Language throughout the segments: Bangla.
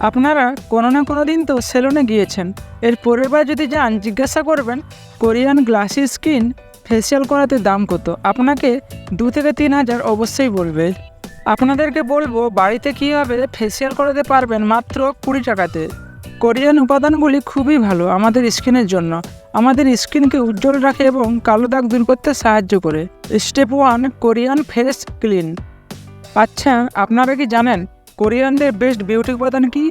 আপনারা কোনো না কোনো দিন তো সেলুনে গিয়েছেন, এর পরের বার যদি যান জিজ্ঞাসা করবেন কোরিয়ান গ্লাসি স্কিন ফেসিয়াল করাতে দাম কত। আপনাকে 2 থেকে 3 হাজার অবশ্যই বলবে। আপনাদেরকে বলবো বাড়িতে কীভাবে ফেসিয়াল করাতে পারবেন মাত্র 20 টাকাতে। কোরিয়ান উপাদানগুলি খুবই ভালো আমাদের স্কিনের জন্য, আমাদের স্কিনকে উজ্জ্বল রাখে এবং কালো দাগ দূর করতে সাহায্য করে। Step 1, Korean face clean. আচ্ছা, আপনারা কি জানেন কোরিয়ানদের বেস্ট বিউটি উপাদান কি?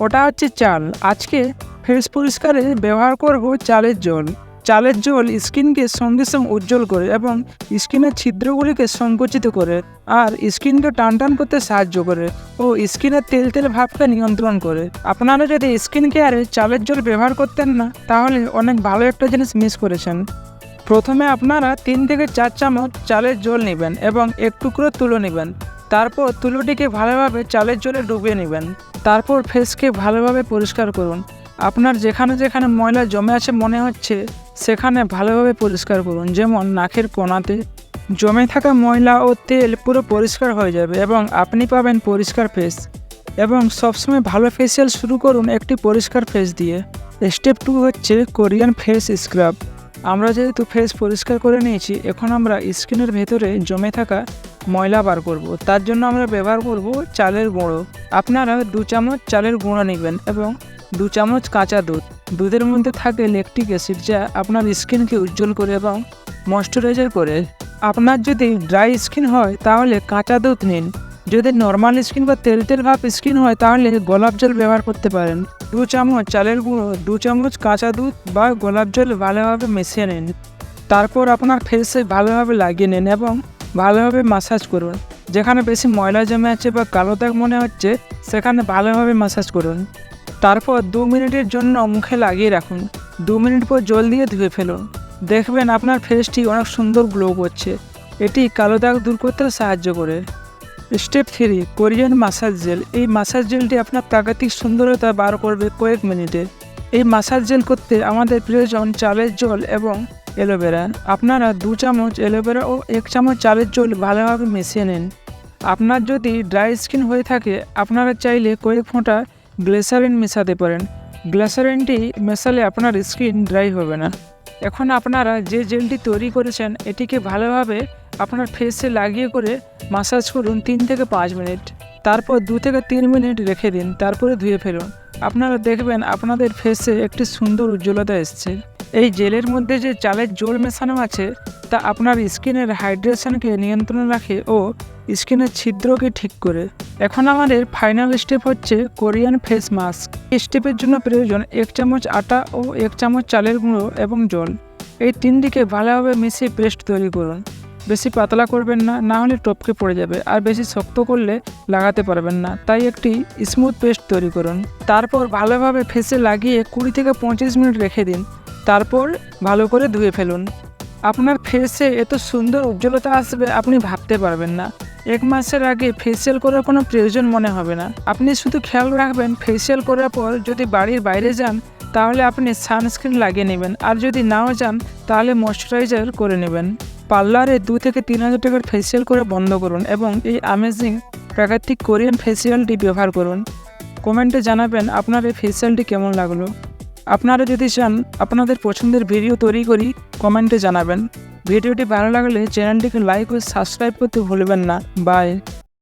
ওটা হচ্ছে চাল। আজকে ফেস পরিষ্কারে ব্যবহার করব চালের জল। চালের জল স্কিনকে সঙ্গে সঙ্গে উজ্জ্বল করে এবং স্কিনের ছিদ্রগুলিকে সংকুচিত করে, আর স্কিনকে টান টান করতে সাহায্য করে ও স্কিনের তেল তেল ভাবকে নিয়ন্ত্রণ করে। আপনারা যদি স্কিন কেয়ারে চালের জল ব্যবহার করতেন না, তাহলে অনেক ভালো একটা জিনিস মিস করেছেন। প্রথমে আপনারা 3 থেকে 4 চামচ চালের জল নেবেন এবং এক টুকরো তুলো নেবেন। তারপর তুলোটিকে ভালোভাবে চালের জলে ডুবিয়ে নেবেন। তারপর ফেসকে ভালোভাবে পরিষ্কার করুন। আপনার যেখানে যেখানে ময়লা জমে আছে মনে হচ্ছে সেখানে ভালোভাবে পরিষ্কার করুন, যেমন নাকের কোণাতে। জমে থাকা ময়লা ও তেল পুরো পরিষ্কার হয়ে যাবে এবং আপনি পাবেন পরিষ্কার ফেস। এবং সবসময় ভালো ফেসিয়াল শুরু করুন একটি পরিষ্কার ফেস দিয়ে। স্টেপ 2 হচ্ছে কোরিয়ান ফেস স্ক্রাব। আমরা যেহেতু ফেস পরিষ্কার করে নিয়েছি, এখন আমরা স্কিনের ভেতরে জমে থাকা ময়লা বার করব। তার জন্য আমরা ব্যবহার করব চালের গুঁড়ো। আপনারা 2 চামচ চালের গুঁড়ো নেবেন এবং 2 চামচ কাঁচা দুধ। দুধের মধ্যে থাকে ল্যাকটিক অ্যাসিড, যা আপনার স্কিনকে উজ্জ্বল করে এবং ময়শ্চারাইজার করে। আপনার যদি ড্রাই স্কিন হয় তাহলে কাঁচা দুধ নিন। যদি নর্মাল স্কিন বা তেল তেল ভাব স্কিন হয় তাহলে গোলাপ জল ব্যবহার করতে পারেন। 2 চামচ চালের গুঁড়ো, 2 চামচ কাঁচা দুধ বা গোলাপ জল ভালোভাবে মিশিয়ে নিন। তারপর আপনার ফেসে ভালোভাবে লাগিয়ে নিন এবং ভালোভাবে ম্যাসাজ করুন। যেখানে বেশি ময়লা জমে আছে বা কালো দাগ মনে হচ্ছে সেখানে ভালোভাবে ম্যাসাজ করুন। তারপর 2 মিনিটের জন্য মুখে লাগিয়ে রাখুন। 2 মিনিট পর জল দিয়ে ধুয়ে ফেলুন। দেখবেন আপনার ফেসটি অনেক সুন্দর গ্লো করছে। এটি কালো দাগ দূর করতে সাহায্য করে। Step 3, Korean massage gel. এই ম্যাসাজ জেলটি আপনার প্রাকৃতিক সুন্দরতা বার করবে কয়েক মিনিটে। এই ম্যাসাজ জেল করতে আমাদের প্রয়োজন চালের জল এবং অ্যালোভেরা। আপনারা 2 চামচ অ্যালোভেরা ও 1 চামচ চালের জল ভালোভাবে মিশিয়ে নিন। আপনার যদি ড্রাই স্কিন হয়ে থাকে আপনারা চাইলে কয়েক ফোঁটা গ্লিসারিন মেশাতে পারেন। গ্লিসারিনটি মেশালে আপনার স্কিন ড্রাই হবে না। এখন আপনারা যে জেলটি তৈরি করেছেন এটিকে ভালোভাবে আপনার ফেসে লাগিয়ে করে ম্যাসাজ করুন 3 থেকে 5 মিনিট। তারপর 2 থেকে 3 মিনিট রেখে দিন, তারপরে ধুয়ে ফেলুন। আপনারা দেখবেন আপনাদের ফেসে একটি সুন্দর উজ্জ্বলতা এসছে। এই জেলের মধ্যে যে চালের জল মেশানো আছে তা আপনার স্কিনের হাইড্রেশনকে নিয়ন্ত্রণে রাখে ও স্কিনের ছিদ্রকে ঠিক করে। এখন আমাদের ফাইনাল স্টেপ হচ্ছে কোরিয়ান ফেস মাস্ক। এই স্টেপের জন্য প্রয়োজন 1 চামচ আটা ও 1 চামচ চালের গুঁড়ো এবং জল। এই 3টিকে ভালোভাবে মিশিয়ে পেস্ট তৈরি করুন। বেশি পাতলা করবেন না, না হলে টপকে পড়ে যাবে, আর বেশি শক্ত করলে লাগাতে পারবেন না। তাই একটি স্মুথ পেস্ট তৈরি করুন। তারপর ভালোভাবে ফেসে লাগিয়ে 20 থেকে 25 মিনিট রেখে দিন। তারপর ভালো করে ধুয়ে ফেলুন। আপনার ফেসে এত সুন্দর উজ্জ্বলতা আসবে আপনি ভাবতে পারবেন না। 1 মাসের আগে ফেসিয়াল করার কোনো প্রয়োজন মনে হবে না। আপনি শুধু খেয়াল রাখবেন ফেসিয়াল করার পর যদি বাড়ির বাইরে যান তাহলে আপনি সানস্ক্রিন লাগিয়ে নেবেন, আর যদি নাও যান তাহলে ময়শ্চারাইজার করে নেবেন। পার্লারে 2 থেকে 3 হাজার টাকার ফেসিয়াল করে বন্ধ করুন এবং এই অ্যামেজিং প্রাকৃতিক কোরিয়ান ফেসিয়ালটি ব্যবহার করুন। কমেন্টে জানাবেন আপনার এই ফেসিয়ালটি কেমন লাগলো। আপনারা যদি চান আপনাদের পছন্দের ভিডিও তৈরি করি কমেন্টে জানাবেন। ভিডিওটি ভালো লাগলে চ্যানেলটিকে লাইক ও সাবস্ক্রাইব করতে ভুলবেন না। বাই।